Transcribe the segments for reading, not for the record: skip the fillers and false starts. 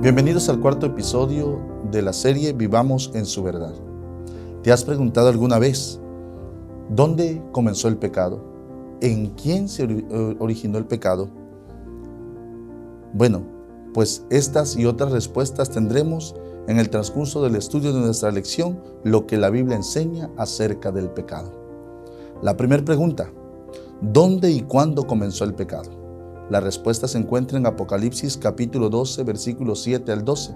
Bienvenidos al cuarto episodio de la serie Vivamos en su verdad. ¿Te has preguntado alguna vez dónde comenzó el pecado? ¿En quién se originó el pecado? Bueno, pues estas y otras respuestas tendremos en el transcurso del estudio de nuestra lección, lo que la Biblia enseña acerca del pecado. La primera pregunta: ¿dónde y cuándo comenzó el pecado? La respuesta se encuentra en Apocalipsis capítulo 12, versículos 7 al 12,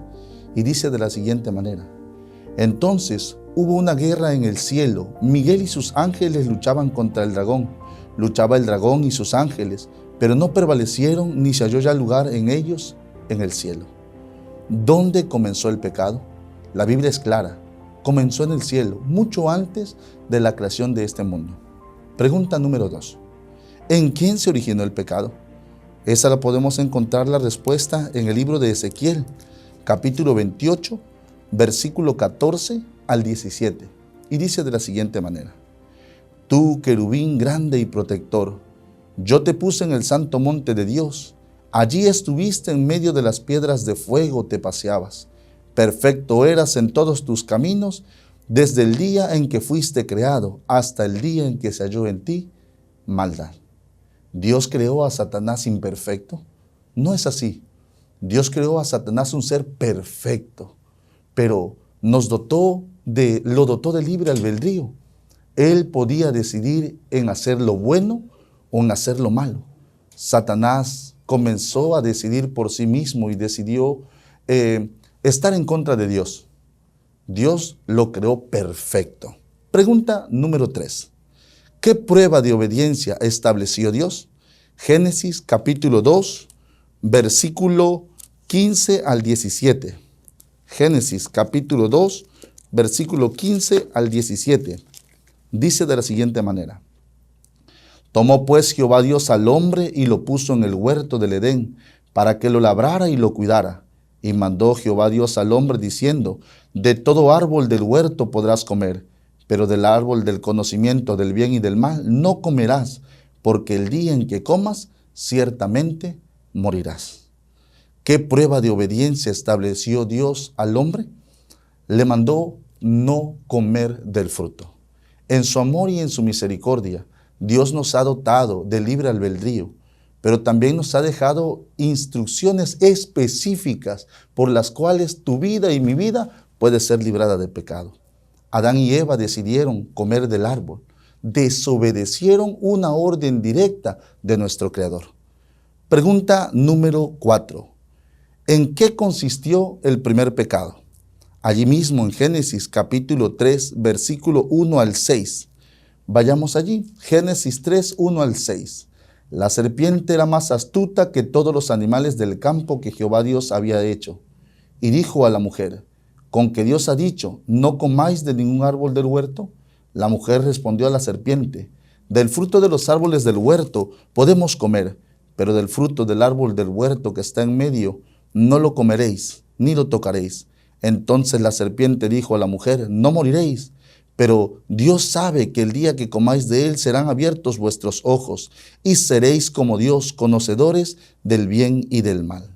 y dice de la siguiente manera: Entonces hubo una guerra en el cielo. Miguel y sus ángeles luchaban contra el dragón. Luchaba el dragón y sus ángeles, pero no prevalecieron, ni se halló ya lugar en ellos en el cielo. ¿Dónde comenzó el pecado? La Biblia es clara: comenzó en el cielo, mucho antes de la creación de este mundo. Pregunta número 2: ¿en quién se originó el pecado? Esa la podemos encontrar la respuesta en el libro de Ezequiel, capítulo 28, versículo 14 al 17. Y dice de la siguiente manera: Tú, querubín grande y protector, yo te puse en el santo monte de Dios. Allí estuviste en medio de las piedras de fuego, te paseabas. Perfecto eras en todos tus caminos, desde el día en que fuiste creado hasta el día en que se halló en ti maldad. ¿Dios creó a Satanás imperfecto? No es así. Dios creó a Satanás un ser perfecto, pero lo dotó de libre albedrío. Él podía decidir en hacer lo bueno o en hacer lo malo. Satanás comenzó a decidir por sí mismo y decidió estar en contra de Dios. Dios lo creó perfecto. Pregunta número 3. ¿Qué prueba de obediencia estableció Dios? Génesis capítulo 2, versículo 15 al 17. Génesis capítulo 2, versículo 15 al 17. Dice de la siguiente manera: Tomó pues Jehová Dios al hombre y lo puso en el huerto del Edén, para que lo labrara y lo cuidara. Y mandó Jehová Dios al hombre diciendo: De todo árbol del huerto podrás comer, pero del árbol del conocimiento del bien y del mal no comerás, porque el día en que comas, ciertamente morirás. ¿Qué prueba de obediencia estableció Dios al hombre? Le mandó no comer del fruto. En su amor y en su misericordia, Dios nos ha dotado de libre albedrío, pero también nos ha dejado instrucciones específicas por las cuales tu vida y mi vida puede ser librada de pecado. Adán y Eva decidieron comer del árbol, desobedecieron una orden directa de nuestro Creador. Pregunta número 4. ¿En qué consistió el primer pecado? Allí mismo en Génesis capítulo 3, versículo 1 al 6. Vayamos allí. Génesis 3, 1 al 6. La serpiente era más astuta que todos los animales del campo que Jehová Dios había hecho. Y dijo a la mujer: ¿con que Dios ha dicho, no comáis de ningún árbol del huerto? La mujer respondió a la serpiente: del fruto de los árboles del huerto podemos comer, pero del fruto del árbol del huerto que está en medio no lo comeréis, ni lo tocaréis. Entonces la serpiente dijo a la mujer: no moriréis, pero Dios sabe que el día que comáis de él serán abiertos vuestros ojos, y seréis como Dios, conocedores del bien y del mal.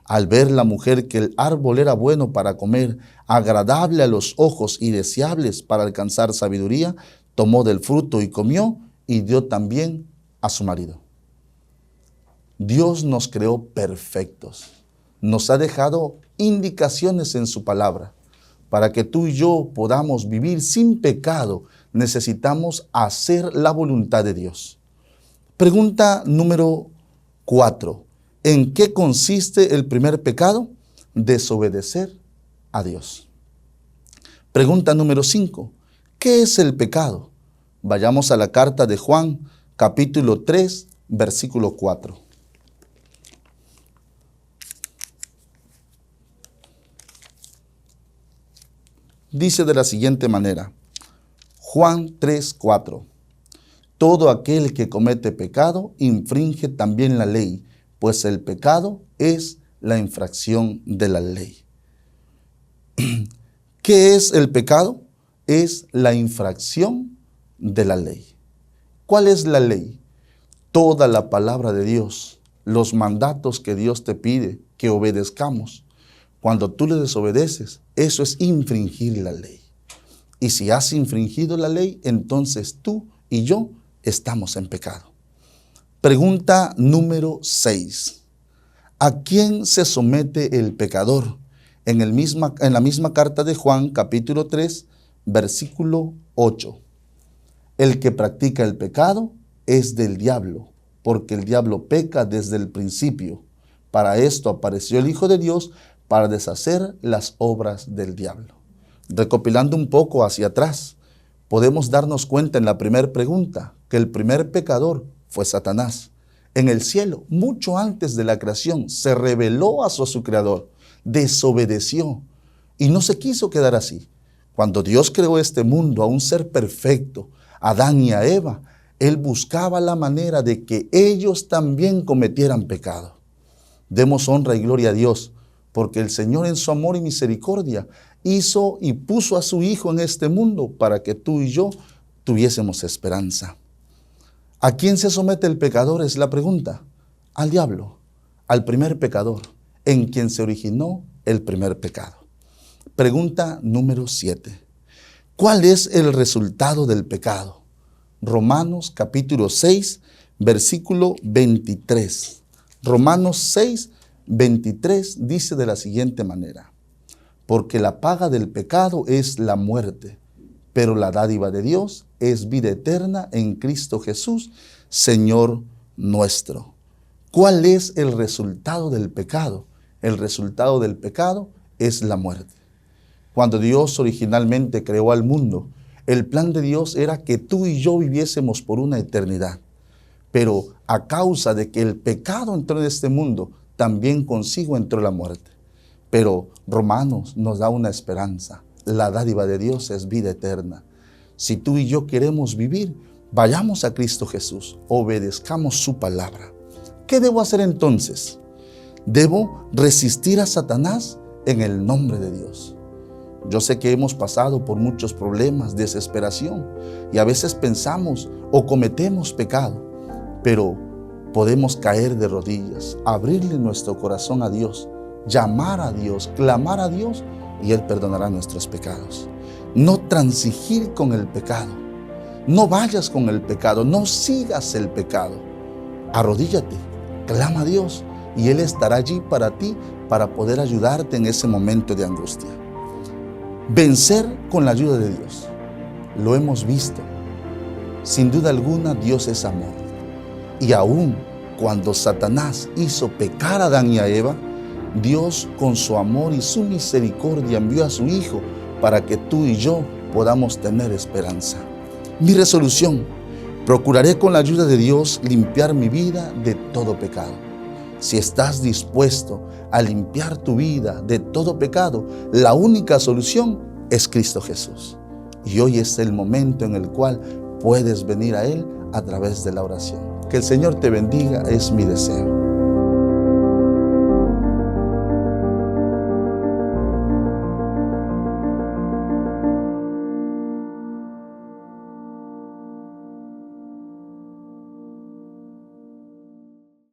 Al ver la mujer que el árbol era bueno para comer, agradable a los ojos y deseables para alcanzar sabiduría, tomó del fruto y comió, y dio también a su marido. Dios nos creó perfectos. Nos ha dejado indicaciones en su palabra. Para que tú y yo podamos vivir sin pecado, necesitamos hacer la voluntad de Dios. Pregunta número 4. ¿En qué consiste el primer pecado? Desobedecer a Dios. Pregunta número 5. ¿Qué es el pecado? Vayamos a la carta de Juan, capítulo 3, versículo 4. Dice de la siguiente manera: Juan 3, 4. Todo aquel que comete pecado infringe también la ley, pues el pecado es la infracción de la ley. ¿Qué es el pecado? Es la infracción de la ley. ¿Cuál es la ley? Toda la palabra de Dios, los mandatos que Dios te pide que obedezcamos. Cuando tú le desobedeces, eso es infringir la ley. Y si has infringido la ley, entonces tú y yo estamos en pecado. Pregunta número 6. ¿A quién se somete el pecador? En la misma carta de Juan, capítulo 3, versículo 8. El que practica el pecado es del diablo, porque el diablo peca desde el principio. Para esto apareció el Hijo de Dios, para deshacer las obras del diablo. Recopilando un poco hacia atrás, podemos darnos cuenta en la primera pregunta que el primer pecador fue Satanás. En el cielo, mucho antes de la creación, se rebeló a su creador, desobedeció y no se quiso quedar así. Cuando Dios creó este mundo a un ser perfecto, a Adán y a Eva, Él buscaba la manera de que ellos también cometieran pecado. Demos honra y gloria a Dios, porque el Señor en su amor y misericordia hizo y puso a su Hijo en este mundo para que tú y yo tuviésemos esperanza. ¿A quién se somete el pecador? Es la pregunta. Al diablo, al primer pecador, en quien se originó el primer pecado. Pregunta número 7. ¿Cuál es el resultado del pecado? Romanos capítulo 6, versículo 23. Romanos 6, 23 dice de la siguiente manera: porque la paga del pecado es la muerte, pero la dádiva de Dios es vida eterna en Cristo Jesús, Señor nuestro. ¿Cuál es el resultado del pecado? El resultado del pecado es la muerte. Cuando Dios originalmente creó al mundo, el plan de Dios era que tú y yo viviésemos por una eternidad. Pero a causa de que el pecado entró en este mundo, también consigo entró la muerte. Pero Romanos nos da una esperanza. La dádiva de Dios es vida eterna. Si tú y yo queremos vivir, vayamos a Cristo Jesús, obedezcamos su palabra. ¿Qué debo hacer entonces? Debo resistir a Satanás en el nombre de Dios. Yo sé que hemos pasado por muchos problemas, desesperación, y a veces pensamos o cometemos pecado, pero podemos caer de rodillas, abrirle nuestro corazón a Dios, llamar a Dios, clamar a Dios, y Él perdonará nuestros pecados. No transigir con el pecado, no vayas con el pecado, no sigas el pecado. Arrodíllate, clama a Dios, y Él estará allí para ti, para poder ayudarte en ese momento de angustia. Vencer con la ayuda de Dios. Lo hemos visto. Sin duda alguna, Dios es amor. Y aún cuando Satanás hizo pecar a Adán y a Eva, Dios con su amor y su misericordia envió a su Hijo para que tú y yo podamos tener esperanza. Mi resolución: procuraré con la ayuda de Dios limpiar mi vida de todo pecado. Si estás dispuesto a limpiar tu vida de todo pecado, la única solución es Cristo Jesús. Y hoy es el momento en el cual puedes venir a Él a través de la oración. Que el Señor te bendiga, es mi deseo.